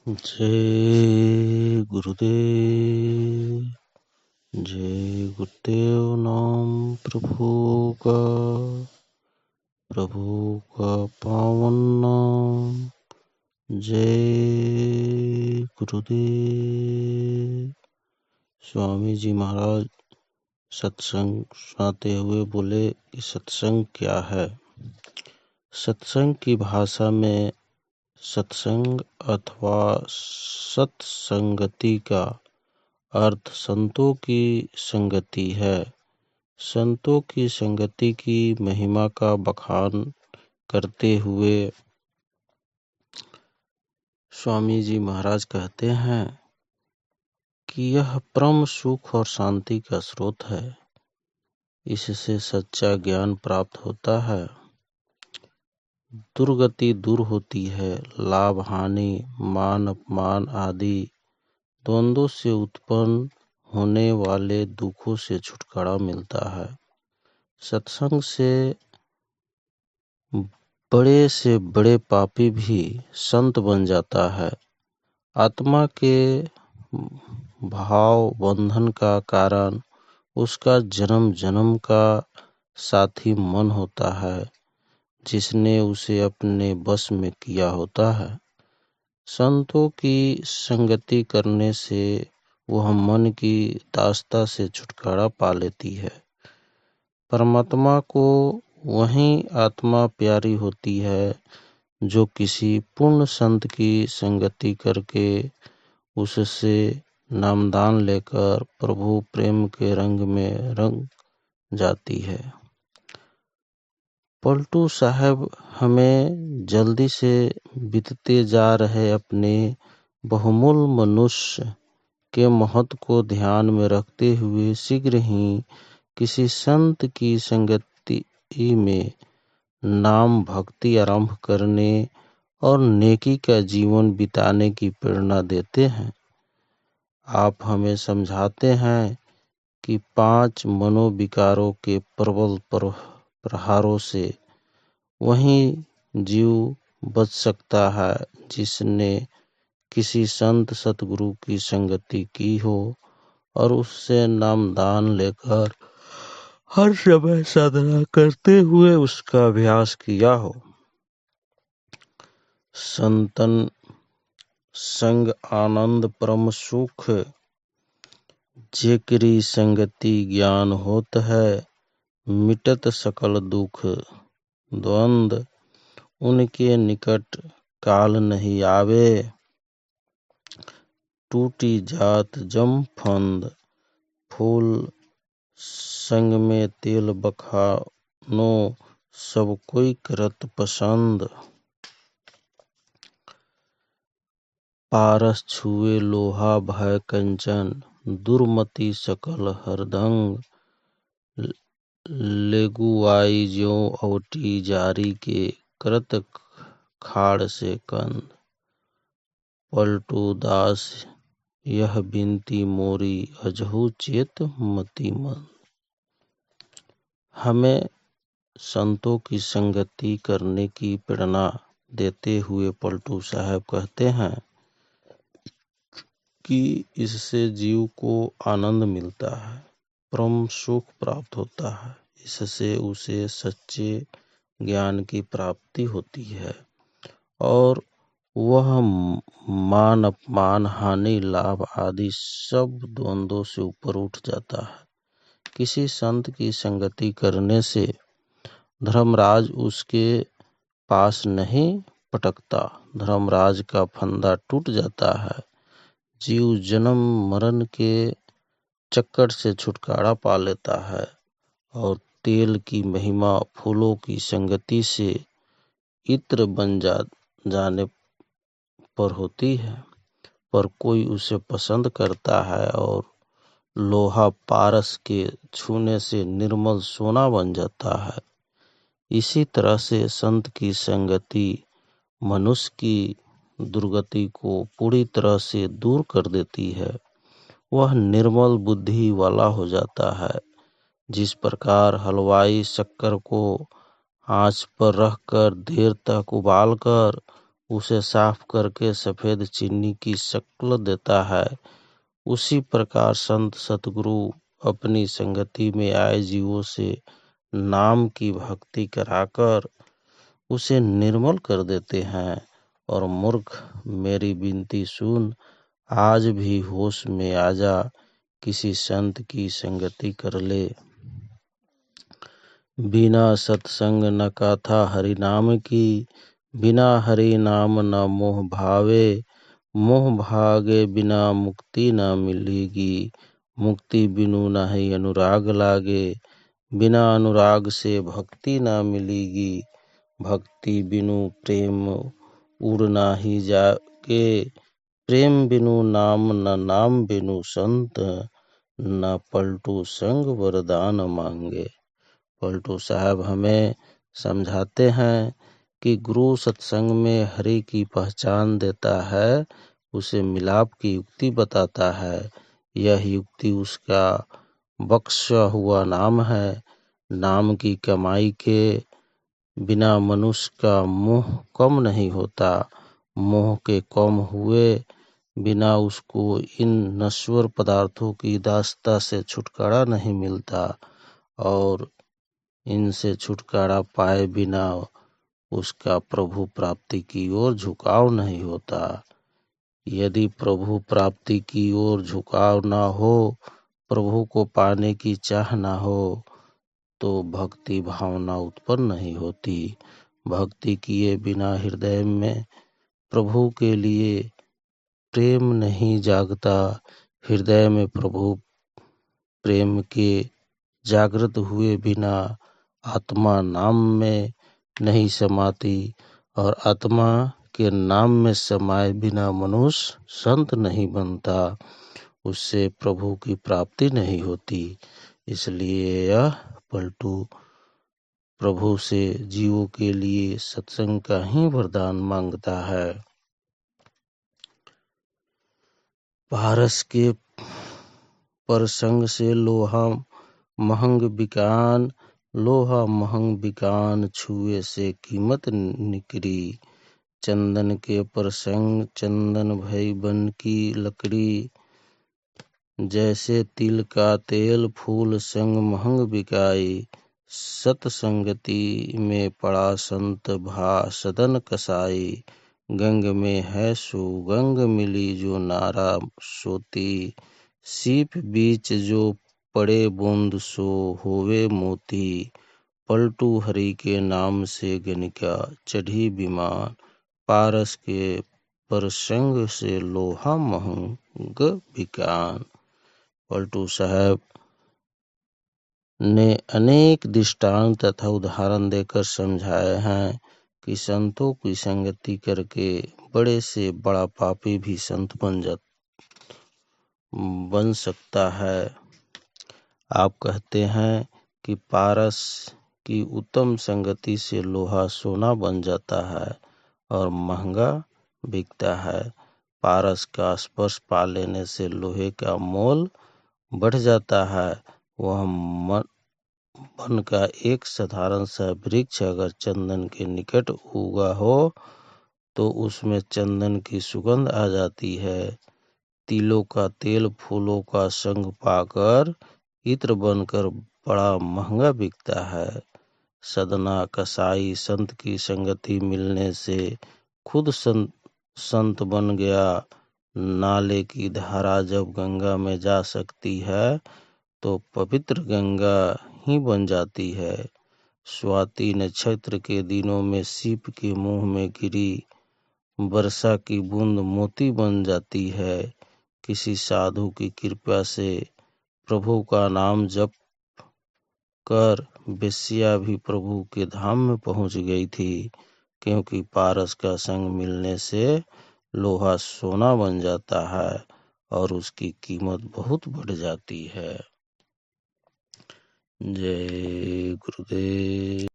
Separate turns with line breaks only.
जय गुरुदेव। जय गुरुदेव। नाम प्रभु का पावन नाम। जय गुरुदेव। स्वामी जी महाराज सत्संग सुनाते हुए बोले कि सत्संग क्या है। सत्संग की भाषा में सत्संग अथवा सत्संगति का अर्थ संतों की संगति है। संतों की संगति की महिमा का बखान करते हुए स्वामी जी महाराज कहते हैं कि यह परम सुख और शांति का स्रोत है। इससे सच्चा ज्ञान प्राप्त होता है, दुर्गति दूर होती है, लाभ हानि, मान अपमान आदि द्वंद्वों से उत्पन्न होने वाले दुखों से छुटकारा मिलता है। सत्संग से बड़े पापी भी संत बन जाता है। आत्मा के भाव बंधन का कारण उसका जन्म जन्म का साथी मन होता है, जिसने उसे अपने बस में किया होता है। संतों की संगति करने से वह मन की दास्ता से छुटकारा पा लेती है। परमात्मा को वही आत्मा प्यारी होती है जो किसी पूर्ण संत की संगति करके उससे नामदान लेकर प्रभु प्रेम के रंग में रंग जाती है। पलटू साहब हमें जल्दी से बीतते जा रहे अपने बहुमूल्य मनुष्य के महत्व को ध्यान में रखते हुए शीघ्र ही किसी संत की संगति में नाम भक्ति आरंभ करने और नेकी का जीवन बिताने की प्रेरणा देते हैं। आप हमें समझाते हैं कि 5 मनोविकारों के प्रबल प्रहारों से वही जीव बच सकता है जिसने किसी संत सतगुरु की संगति की हो और उससे नामदान लेकर हर समय साधना करते हुए उसका अभ्यास किया हो। संतन संग आनंद परम सुख, जेकरी संगति ज्ञान होत है, मिटत सकल दुख। द्वंद उनके निकट काल नहीं आवे, टूटी जात जम फंद। फूल संग में तेल बखानो, सब कोई करत पसंद। पारस छुए लोहा भय कंचन, दुर्मति सकल हरदंग। लेगुआई ज्यों अवटी जारी के, करत खाड़ से कंद। पलटू दास यह बिनती मोरी, अजहु चेत मति मन। हमें संतों की संगति करने की प्रेरणा देते हुए पलटू साहब कहते हैं कि इससे जीव को आनंद मिलता है, परम सुख प्राप्त होता है। इससे उसे सच्चे ज्ञान की प्राप्ति होती है और वह मान अपमान हानि लाभ आदि सब द्वंद्वों से ऊपर उठ जाता है। किसी संत की संगति करने से धर्मराज उसके पास नहीं पटकता, धर्मराज का फंदा टूट जाता है। जीव जन्म मरण के चक्कर से छुटकारा पा लेता है और तेल की महिमा फूलों की संगति से इत्र बन जाने पर होती है। पर कोई उसे पसंद करता है और लोहा पारस के छूने से निर्मल सोना बन जाता है। इसी तरह से संत की संगति मनुष्य की दुर्गति को पूरी तरह से दूर कर देती है। वह निर्मल बुद्धि वाला हो जाता है। जिस प्रकार हलवाई शक्कर को आंच पर रखकर देर तक उबालकर उसे साफ करके सफेद चीनी की शक्ल देता है, उसी प्रकार संत सतगुरु अपनी संगति में आए जीवों से नाम की भक्ति कराकर उसे निर्मल कर देते हैं। और मूर्ख, मेरी विनती सुन, आज भी होश में आ जा, किसी संत की संगति कर ले। बिना सत्संग न कथा हरि नाम की, बिना हरि नाम न मोह भावे, मोह भागे बिना मुक्ति न मिलेगी, मुक्ति बिनु नहीं अनुराग लागे, बिना अनुराग से भक्ति न मिलेगी, भक्ति बिनु प्रेम उड़ नाही जाके, प्रेम बिनु नाम न नाम बिनु संत, न पलटू संग वरदान मांगे। पलटू साहब हमें समझाते हैं कि गुरु सत्संग में हरि की पहचान देता है, उसे मिलाप की युक्ति बताता है। यह युक्ति उसका बख्शा हुआ नाम है। नाम की कमाई के बिना मनुष्य का मोह कम नहीं होता। मोह के कम हुए बिना उसको इन नश्वर पदार्थों की दास्ता से छुटकारा नहीं मिलता, और इनसे छुटकारा पाए बिना उसका प्रभु प्राप्ति की ओर झुकाव नहीं होता। यदि प्रभु प्राप्ति की ओर झुकाव ना हो, प्रभु को पाने की चाह ना हो, तो भक्ति भावना उत्पन्न नहीं होती। भक्ति किए बिना हृदय में प्रभु के लिए प्रेम नहीं जागता। हृदय में प्रभु प्रेम के जागृत हुए बिना आत्मा नाम में नहीं समाती, और आत्मा के नाम में समाये बिना मनुष्य संत नहीं बनता, उससे प्रभु की प्राप्ति नहीं होती। इसलिए यह पलटू प्रभु से जीवों के लिए सत्संग का ही वरदान मांगता है। पारस के परसंग से लोहा महंग बिकान, लोहा महंग बिकान छुए से कीमत निकरी। चंदन के परसंग चंदन भई बन की लकड़ी, जैसे तिल का तेल फूल संग महंग बिकाई। सतसंगति में पड़ा संत भा सदन कसाई, गंग में है सो गंग मिली जो नारा सोती। सीप बीच जो पड़े बूंद सो होवे मोती, पलटू हरि के नाम से गणिका चढ़ी विमान। पारस के परसंग से लोहा महंग बिकान। पलटू साहब ने अनेक दृष्टांत तथा उदाहरण देकर समझाए हैं कि संतों की संगति करके बड़े से बड़ा पापी भी संत बन सकता है। आप कहते हैं कि पारस की उत्तम संगति से लोहा सोना बन जाता है और महंगा बिकता है। पारस का स्पर्श पा लेने से लोहे का मोल बढ़ जाता है। वह वन का एक साधारण सा वृक्ष अगर चंदन के निकट उगा हो तो उसमें चंदन की सुगंध आ जाती है। तिलों का तेल फूलों का संग पाकर इत्र बनकर बड़ा महंगा बिकता है। सदना कसाई संत की संगति मिलने से खुद संत बन गया। नाले की धारा जब गंगा में जा सकती है तो पवित्र गंगा ही बन जाती है। स्वाति नक्षत्र के दिनों में सीप के मुंह में गिरी वर्षा की बूंद मोती बन जाती है। किसी साधु की कृपा से प्रभु का नाम जप कर बेस्या भी प्रभु के धाम में पहुंच गई थी, क्योंकि पारस का संग मिलने से लोहा सोना बन जाता है और उसकी कीमत बहुत बढ़ जाती है। जय गुरुदेव।